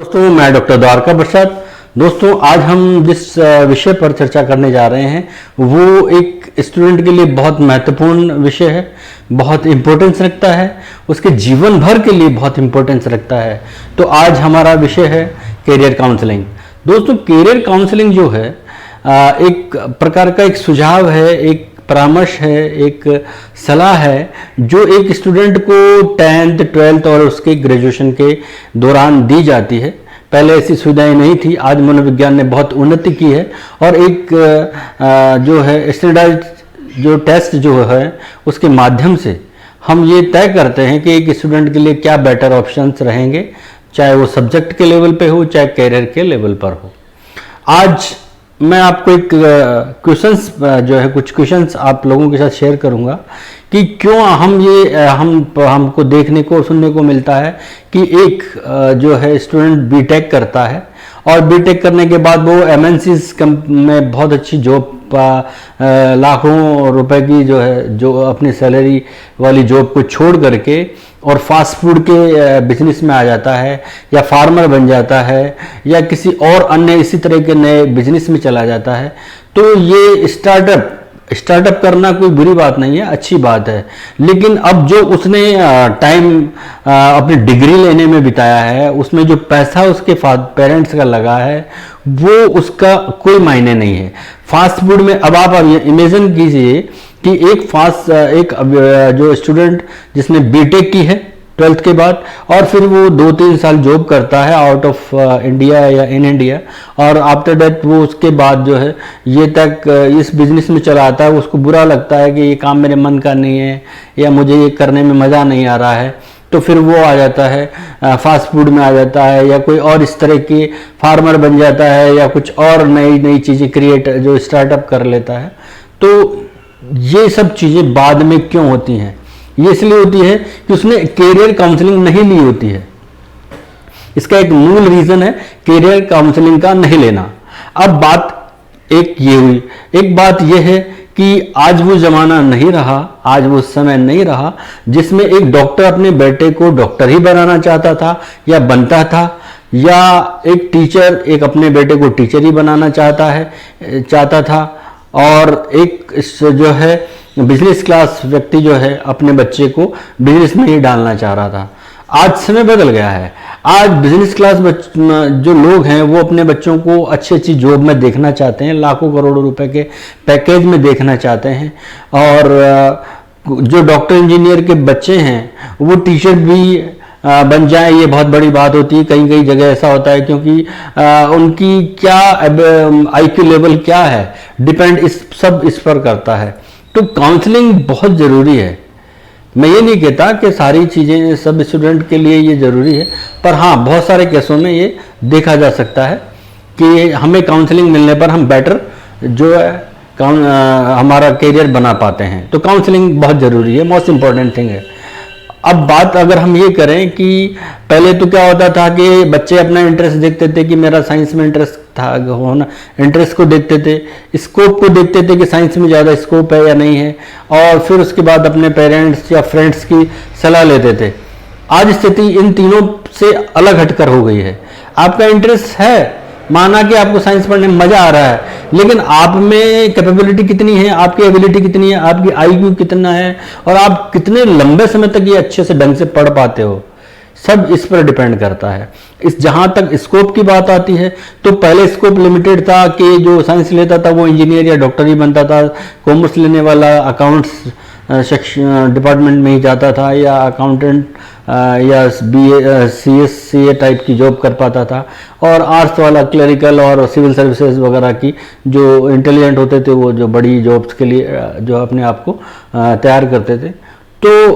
दोस्तों, मैं डॉक्टर द्वारका प्रसाद। दोस्तों, आज हम जिस विषय पर चर्चा करने जा रहे हैं वो एक स्टूडेंट के लिए बहुत महत्वपूर्ण विषय है, बहुत इम्पोर्टेंस रखता है, उसके जीवन भर के लिए बहुत इम्पोर्टेंस रखता है। तो आज हमारा विषय है कैरियर काउंसलिंग। दोस्तों, कैरियर काउंसलिंग जो है एक प्रकार का एक सुझाव है, एक परामर्श है, एक सलाह है जो एक स्टूडेंट को 10th 12th और उसके ग्रेजुएशन के दौरान दी जाती है। पहले ऐसी सुविधाएं नहीं थी, आज मनोविज्ञान ने बहुत उन्नति की है और एक जो है स्टैंडर्डाइज्ड जो टेस्ट जो है उसके माध्यम से हम ये तय करते हैं कि एक स्टूडेंट के लिए क्या बेटर ऑप्शंस रहेंगे, चाहे वो सब्जेक्ट के लेवल पे हो चाहे कैरियर के लेवल पर हो। आज मैं आपको एक क्वेश्चंस जो है कुछ क्वेश्चंस आप लोगों के साथ शेयर करूंगा कि क्यों हमको देखने को सुनने को मिलता है कि एक जो है स्टूडेंट बीटेक करता है और बीटेक करने के बाद वो एमएनसीज में बहुत अच्छी जॉब लाखों रुपए की जो अपनी सैलरी वाली जॉब को छोड़ करके और फास्ट फूड के बिजनेस में आ जाता है या फार्मर बन जाता है या किसी और अन्य इसी तरह के नए बिजनेस में चला जाता है। तो ये स्टार्टअप करना कोई बुरी बात नहीं है, अच्छी बात है। लेकिन अब जो उसने टाइम अपनी डिग्री लेने में बिताया है, उसमें जो पैसा उसके पेरेंट्स का लगा है वो उसका कोई मायने नहीं है। फास्ट फूड में अब आप इमेजिन कीजिए कि एक जो स्टूडेंट जिसने बीटेक की है 12th के बाद और फिर वो 2-3 साल जॉब करता है आउट ऑफ इंडिया या इन इंडिया, और आफ्टर दैट वो उसके बाद जो है ये तक इस बिजनेस में चला आता है। उसको बुरा लगता है कि ये काम मेरे मन का नहीं है या मुझे ये करने में मज़ा नहीं आ रहा है, तो फिर वो आ जाता है फास्ट फूड में आ जाता है या कोई और इस तरह के फार्मर बन जाता है या कुछ और नई चीज़ें क्रिएट जो स्टार्टअप कर लेता है। तो ये सब चीज़ें बाद में क्यों होती हैं? ये इसलिए होती है कि उसने कैरियर काउंसलिंग नहीं ली होती है। इसका एक मूल रीजन है कैरियर काउंसलिंग का नहीं लेना। अब बात एक ये हुई, एक बात ये है कि आज वो जमाना नहीं रहा, आज वो समय नहीं रहा जिसमें एक डॉक्टर अपने बेटे को डॉक्टर ही बनाना चाहता था या बनता था, या एक टीचर एक अपने बेटे को टीचर ही बनाना चाहता था, और एक जो है बिजनेस क्लास व्यक्ति जो है अपने बच्चे को बिजनेस में ही डालना चाह रहा था। आज समय बदल गया है। आज बिजनेस क्लास जो लोग हैं वो अपने बच्चों को अच्छी अच्छी जॉब में देखना चाहते हैं, लाखों करोड़ों रुपए के पैकेज में देखना चाहते हैं, और जो डॉक्टर इंजीनियर के बच्चे हैं वो टीचर भी बन जाए, ये बहुत बड़ी बात होती है। कई कई जगह ऐसा होता है क्योंकि उनकी क्या आईक्यू लेवल क्या है डिपेंड इस पर करता है। तो काउंसलिंग बहुत ज़रूरी है। मैं ये नहीं कहता कि सारी चीज़ें सब स्टूडेंट के लिए ये ज़रूरी है, पर हाँ बहुत सारे केसों में ये देखा जा सकता है कि हमें काउंसलिंग मिलने पर हम बेटर जो है हमारा कैरियर बना पाते हैं। तो काउंसलिंग बहुत ज़रूरी है, मोस्ट इम्पॉर्टेंट थिंग है। अब बात अगर हम ये करें कि पहले तो क्या होता था कि बच्चे अपना इंटरेस्ट देखते थे कि मेरा साइंस में इंटरेस्ट था होना, इंटरेस्ट को देखते थे, स्कोप को देखते थे कि साइंस में ज़्यादा स्कोप है या नहीं है, और फिर उसके बाद अपने पेरेंट्स या फ्रेंड्स की सलाह लेते थे। आज स्थिति इन तीनों से अलग हटकर हो गई है। आपका इंटरेस्ट है, माना कि आपको साइंस पढ़ने में मजा आ रहा है, लेकिन आप में कैपेबिलिटी कितनी है, आपकी एबिलिटी कितनी है, आपकी आईक्यू कितना है, और आप कितने लंबे समय तक ये अच्छे से ढंग से पढ़ पाते हो, सब इस पर डिपेंड करता है। जहां तक स्कोप की बात आती है तो पहले स्कोप लिमिटेड था कि जो साइंस लेता था वो इंजीनियर या डॉक्टर ही बनता था, कॉमर्स लेने वाला अकाउंट्स डिपार्टमेंट में ही जाता था या अकाउंटेंट या CA टाइप की जॉब कर पाता था, और आर्ट्स वाला क्लरिकल और सिविल सर्विसेज वगैरह की जो इंटेलिजेंट होते थे वो जो बड़ी जॉब्स के लिए जो अपने आप को तैयार करते थे। तो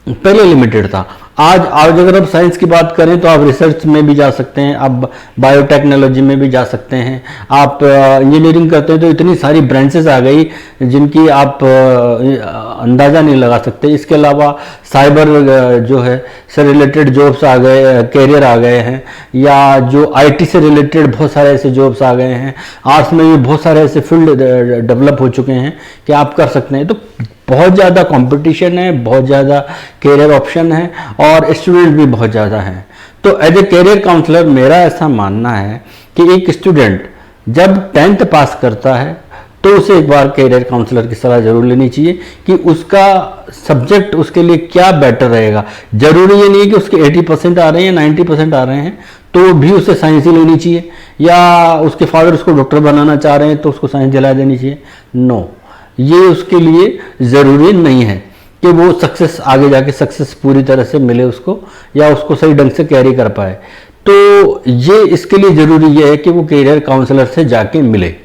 पहले लिमिटेड था। आज अगर आप साइंस की बात करें तो आप रिसर्च में भी जा सकते हैं, आप बायोटेक्नोलॉजी में भी जा सकते हैं, आप इंजीनियरिंग करते हैं तो इतनी सारी ब्रांचेस आ गई जिनकी आप अंदाज़ा नहीं लगा सकते। इसके अलावा साइबर जो है से रिलेटेड जॉब्स आ गए, कैरियर आ गए हैं, या जो IT से रिलेटेड बहुत सारे ऐसे जॉब्स आ गए हैं। आर्ट्स में भी बहुत सारे ऐसे फील्ड डेवलप हो चुके हैं कि आप कर सकते हैं। तो बहुत ज़्यादा कंपटीशन है, बहुत ज़्यादा कैरियर ऑप्शन है और स्टूडेंट भी बहुत ज़्यादा हैं। तो एज ए कैरियर काउंसलर मेरा ऐसा मानना है कि एक स्टूडेंट जब 10th पास करता है तो उसे एक बार कैरियर काउंसलर की सलाह जरूर लेनी चाहिए कि उसका सब्जेक्ट उसके लिए क्या बेटर रहेगा। जरूरी ये नहीं है कि उसके 80% आ रहे हैं या 90% आ रहे हैं तो भी उसे साइंस ही लेनी चाहिए, या उसके फादर उसको डॉक्टर बनाना चाह रहे हैं तो उसको साइंस दिला देनी चाहिए। नो, ये उसके लिए ज़रूरी नहीं है कि वो सक्सेस आगे जाके सक्सेस पूरी तरह से मिले उसको, या उसको सही ढंग से कैरी कर पाए। तो ये इसके लिए ज़रूरी ये है कि वो कैरियर काउंसलर से जाके मिले।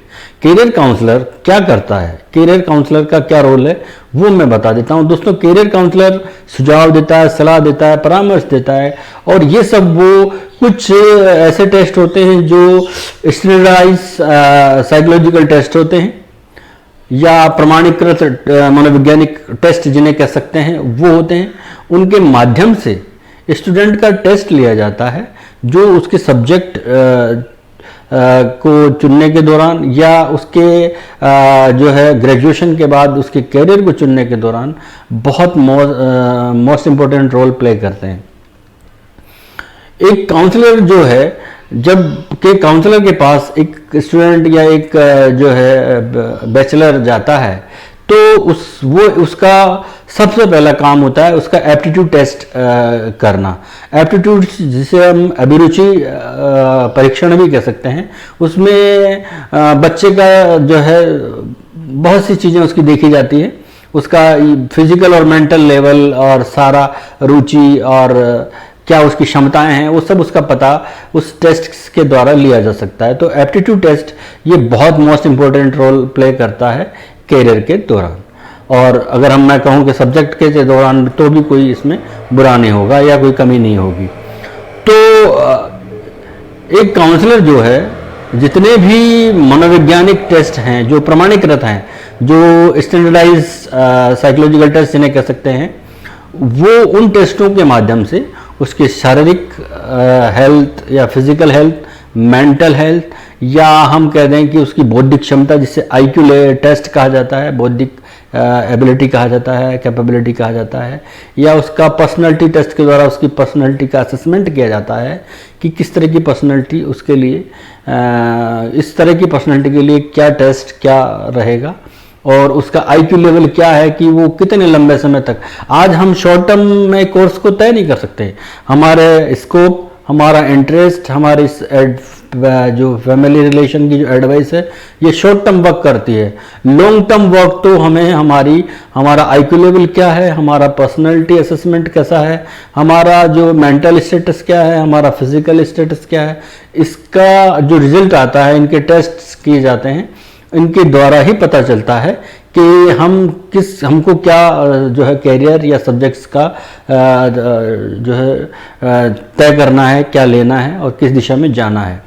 कैरियर काउंसलर क्या करता है, कैरियर काउंसलर का क्या रोल है, वो मैं बता देता हूं। दोस्तों, कैरियर काउंसलर सुझाव देता है, सलाह देता है, परामर्श देता है, और ये सब वो कुछ ऐसे टेस्ट होते हैं जो स्टैंडर्डाइज साइकोलॉजिकल टेस्ट होते हैं या प्रमाणीकृत मनोवैज्ञानिक टेस्ट जिन्हें कह सकते हैं, वो होते हैं। उनके माध्यम से स्टूडेंट का टेस्ट लिया जाता है जो उसके सब्जेक्ट को चुनने के दौरान या उसके जो है ग्रेजुएशन के बाद उसके कैरियर को चुनने के दौरान बहुत मोस्ट इम्पोर्टेंट रोल प्ले करते हैं। एक काउंसलर जो है, जब के काउंसलर के पास एक स्टूडेंट या एक जो है बैचलर जाता है तो उसका सबसे पहला काम होता है उसका एप्टीट्यूड टेस्ट करना। एप्टीट्यूड जिसे हम अभिरुचि परीक्षण भी कह सकते हैं। उसमें बच्चे का जो है बहुत सी चीज़ें उसकी देखी जाती है, उसका फिजिकल और मेंटल लेवल और सारा रुचि और क्या उसकी क्षमताएं हैं, वो सब उसका पता उस टेस्ट के द्वारा लिया जा सकता है। तो एप्टीट्यूड टेस्ट ये बहुत मोस्ट इम्पोर्टेंट रोल प्ले करता है कैरियर के दौरान, और अगर मैं कहूँ कि सब्जेक्ट के दौरान तो भी कोई इसमें बुरा नहीं होगा या कोई कमी नहीं होगी। तो एक काउंसलर जो है, जितने भी मनोवैज्ञानिक टेस्ट हैं जो प्रमाणीकृत हैं, जो स्टैंडर्डाइज साइकोलॉजिकल टेस्ट जिन्हें कह सकते हैं, वो उन टेस्टों के माध्यम से उसके शारीरिक हेल्थ या फिजिकल हेल्थ, मेंटल हेल्थ, या हम कह दें कि उसकी बौद्धिक क्षमता जिसे IQ टेस्ट कहा जाता है, बौद्धिक एबिलिटी कहा जाता है, कैपेबिलिटी कहा जाता है, या उसका पर्सनैलिटी टेस्ट के द्वारा उसकी पर्सनैलिटी का असेसमेंट किया जाता है कि किस तरह की पर्सनैलिटी उसके लिए, इस तरह की पर्सनैलिटी के लिए क्या टेस्ट क्या रहेगा, और उसका IQ लेवल क्या है कि वो कितने लंबे समय तक। आज हम शॉर्ट टर्म में कोर्स को तय नहीं कर सकते। हमारे स्कोप, हमारा इंटरेस्ट, हमारी जो फैमिली रिलेशन की जो एडवाइस है, ये शॉर्ट टर्म वर्क करती है। लॉन्ग टर्म वर्क तो हमें हमारा IQ लेवल क्या है, हमारा पर्सनैलिटी असेसमेंट कैसा है, हमारा जो मेंटल स्टेटस क्या है, हमारा फिजिकल स्टेटस क्या है, इसका जो रिजल्ट आता है, इनके टेस्ट किए जाते हैं, इनके द्वारा ही पता चलता है कि हमको क्या जो है कैरियर या सब्जेक्ट्स का जो है तय करना है, क्या लेना है और किस दिशा में जाना है।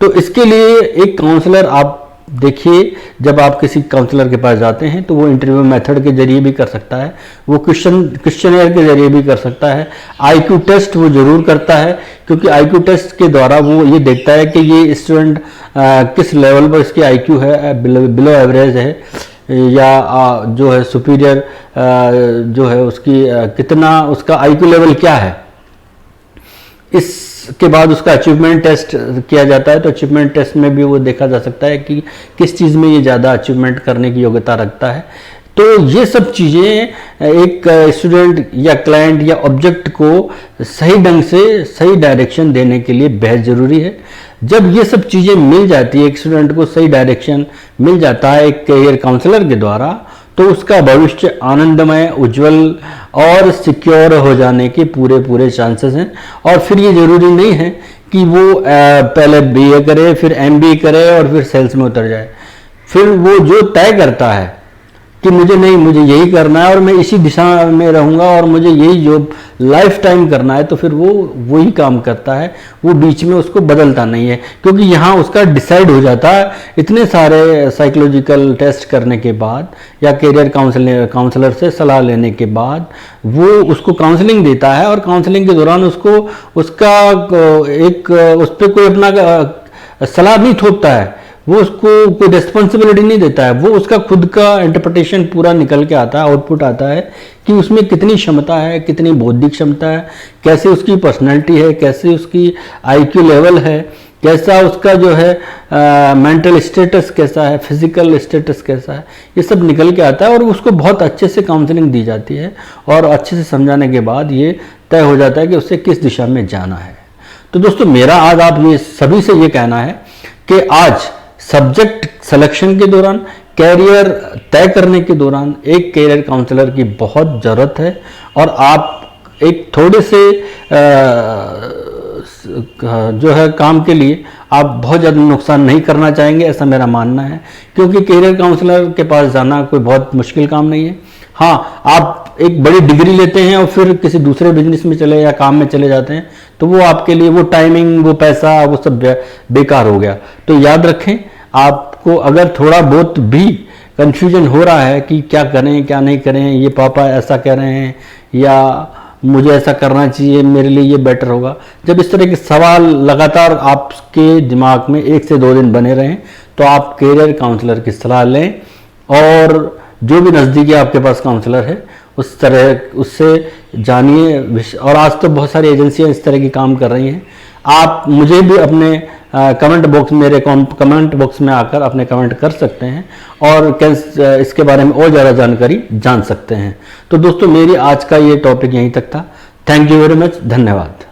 तो इसके लिए एक काउंसलर, आप देखिए, जब आप किसी काउंसलर के पास जाते हैं तो वो इंटरव्यू मेथड के जरिए भी कर सकता है, वो क्वेश्चनेयर के जरिए भी कर सकता है, IQ टेस्ट वो जरूर करता है, क्योंकि IQ टेस्ट के द्वारा वो ये देखता है कि ये स्टूडेंट किस लेवल पर इसकी IQ है, बिलो एवरेज है या जो है सुपीरियर, जो है उसकी कितना उसका IQ लेवल क्या है। इसके बाद उसका अचीवमेंट टेस्ट किया जाता है। तो अचीवमेंट टेस्ट में भी वो देखा जा सकता है कि किस चीज़ में ये ज़्यादा अचीवमेंट करने की योग्यता रखता है। तो ये सब चीज़ें एक स्टूडेंट या क्लाइंट या ऑब्जेक्ट को सही ढंग से सही डायरेक्शन देने के लिए बेहद ज़रूरी है। जब ये सब चीज़ें मिल जाती है, एक स्टूडेंट को सही डायरेक्शन मिल जाता है एक कैरियर काउंसलर के द्वारा, तो उसका भविष्य आनंदमय, उज्जवल और सिक्योर हो जाने के पूरे चांसेस हैं। और फिर ये ज़रूरी नहीं है कि वो पहले BA करे, फिर MBA करे और फिर सेल्स में उतर जाए। फिर वो जो तय करता है कि मुझे यही करना है और मैं इसी दिशा में रहूँगा और मुझे यही जॉब लाइफ टाइम करना है, तो फिर वो वही काम करता है, वो बीच में उसको बदलता नहीं है, क्योंकि यहाँ उसका डिसाइड हो जाता है। इतने सारे साइकोलॉजिकल टेस्ट करने के बाद या कैरियर काउंसलर से सलाह लेने के बाद वो उसको काउंसलिंग देता है, और काउंसलिंग के दौरान उसका उस पर कोई अपना सलाह नहीं थोपता है, वो उसको कोई रिस्पॉन्सिबिलिटी नहीं देता है, वो उसका खुद का इंटरप्रिटेशन पूरा निकल के आता है, आउटपुट आता है कि उसमें कितनी क्षमता है, कितनी बौद्धिक क्षमता है, कैसे उसकी पर्सनैलिटी है, कैसे उसकी आईक्यू लेवल है, कैसा उसका जो है मेंटल स्टेटस कैसा है, फिजिकल स्टेटस कैसा है, ये सब निकल के आता है और उसको बहुत अच्छे से काउंसलिंग दी जाती है और अच्छे से समझाने के बाद ये तय हो जाता है कि उसे किस दिशा में जाना है। तो दोस्तों मेरा आज आप ये सभी से ये कहना है कि आज सब्जेक्ट सिलेक्शन के दौरान, कैरियर तय करने के दौरान एक कैरियर काउंसलर की बहुत ज़रूरत है और आप एक थोड़े से जो है काम के लिए आप बहुत ज़्यादा नुकसान नहीं करना चाहेंगे, ऐसा मेरा मानना है, क्योंकि कैरियर काउंसलर के पास जाना कोई बहुत मुश्किल काम नहीं है। हाँ, आप एक बड़ी डिग्री लेते हैं और फिर किसी दूसरे बिजनेस में चले या काम में चले जाते हैं तो वो आपके लिए वो टाइमिंग, वो पैसा, वो सब बेकार हो गया। तो याद रखें, आपको अगर थोड़ा बहुत भी कंफ्यूजन हो रहा है कि क्या करें क्या नहीं करें, ये पापा ऐसा कह रहे हैं या मुझे ऐसा करना चाहिए, मेरे लिए ये बेटर होगा, जब इस तरह के सवाल लगातार आपके दिमाग में 1 से 2 दिन बने रहें तो आप कैरियर काउंसलर की सलाह लें और जो भी नज़दीकी आपके पास काउंसलर है उस तरह उससे जानिए। और आज तो बहुत सारी एजेंसियां इस तरह की काम कर रही हैं। आप मुझे भी अपने कमेंट बॉक्स, मेरे कमेंट बॉक्स में आकर अपने कमेंट कर सकते हैं और इसके बारे में और ज़्यादा जानकारी जान सकते हैं। तो दोस्तों मेरी आज का ये टॉपिक यहीं तक था। थैंक यू वेरी मच, धन्यवाद।